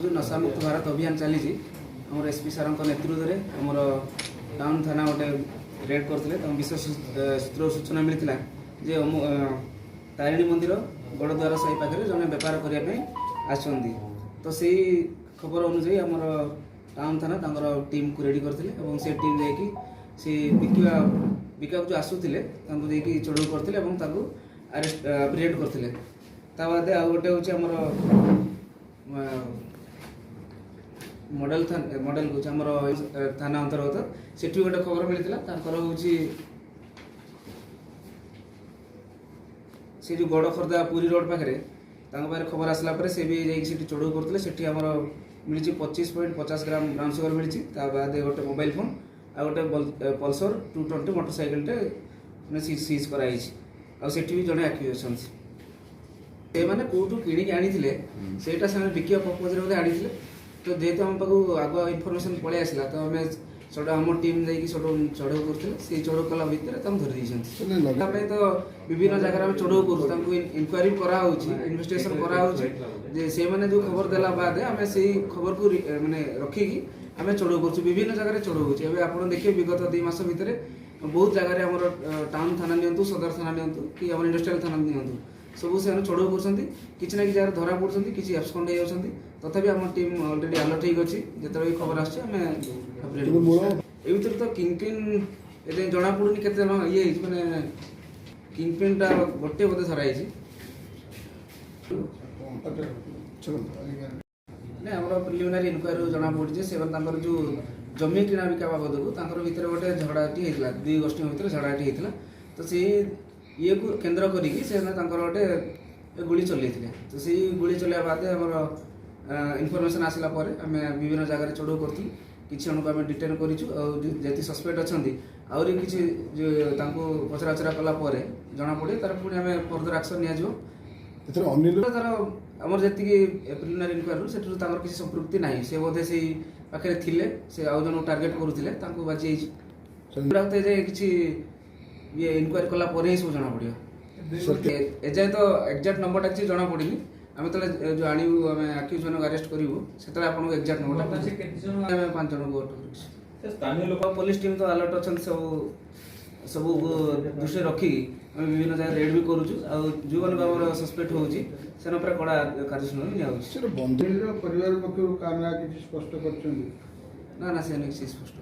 जो नशामुक्त भारत अभियान चली आम एसपी सार नेतृत्व में आमर टाउन थाना गोटे रेड करते विशेष सूत्र सूचना मिलता जे तारिणी मंदिर बड़द्वार साई पाखे जड़े बेपार करने आसती तो से खबर अनुजाई आमर टाउन थाना टीम को रेडी करते से टीम जाकि बिका जो आसूले चढ़ऊ करते अरेस्ट एप्रिहेट करते बाद आ गोटे हूँ आमर मॉडल कौच आम थाना अंतर्गत से गोटे खबर मिलता हूँ से जो गड़ खर्दा पुरी रोड पाखे खबर आसला से भी जाकि चढ़ऊ करते से मिली 25.50 ग्राम ब्राउन सुगर मिली बाद गोटे मोबाइल फोन आ गोटे पल्सर 220 मोटरसाइकेल सीज कराई भी जड़े आक्यूज अच्छे मैंने कौटू कि आनी से बिका पर्पज आनी तो जेहेतु आम पाक आग इनफर्मेशन पलि आसला तो आम सब आम टीम जाकि चढ़ऊ करते से चढ़ऊ कला भितर धरी देते तो विभिन्न जगह आम चढ़ऊ करूँ इनक्वारी इन्वेस्टिगेशन कराऊे से मैंने जो खबर देला बाद आम से खबर को माने रखिकी आम चढ़ऊ कर विभिन्न जगह चढ़ऊ हो आप देखिए विगत 2 मास भितर बहुत जगह आम टाउन थाना नियंतु सदर थाना नियंतु कि आम इंडस्ट्रियल थाना नियंतु सब से चढ़ऊ कर किसी ना कि जगह धरा पड़ती किसी एब्सकंड हो तथापि आम टीम अलरेडी अलर्ट हो जो खबर आसमें तो किंगपिन जना पड़ूनी के ये मैंने किंगपिन गोटे बोधे धराई आम प्रिलिमिनारी इनक्वारी जना पड़ी से जो जमी किणा बिका बाबद को भितर गोटे झगड़ाटी होता 2 गोष्ठी भितर झगड़ाटी होता तो से ये को केन्द्र करी गोटे गुली चलते तो से गुली चलने बाद इनफर्मेशन आसला आम विभिन्न जगह चढ़ऊ करूँ किसी जन को आम डिटेन करी सस्पेक्ट अच्छा आहरी किसी पचराचरा कलापर जना पड़े तार पुणी आम फर्दर एक्शन तार आमर जी प्रिलिमिनारी इनक्वारी से किसी संपृक्ति ना से बोधे से पाखे से आउ जन टार्गेट करुले बाजी किसी ये इनक्वारी कलापर ही सब जना पड़े एजाए तो एक्जाक्ट नंबर किसी जना पड़ी आम तो जो आणु आम आक्यूज मान अरेस्ट करूँ से आपको एक्जाक्ट नंबर 5 जन को पुलिस टीम तो अलर्ट अच्छा सब दृष्टि रखिकी आम विभिन्न जगह रेड भी करूँ जो मैंने सस्पेक्ट होगी से कड़ा कार्यानुष्ठान बंधु परिवार पक्ष स्पष्ट कर ना से स्पष्ट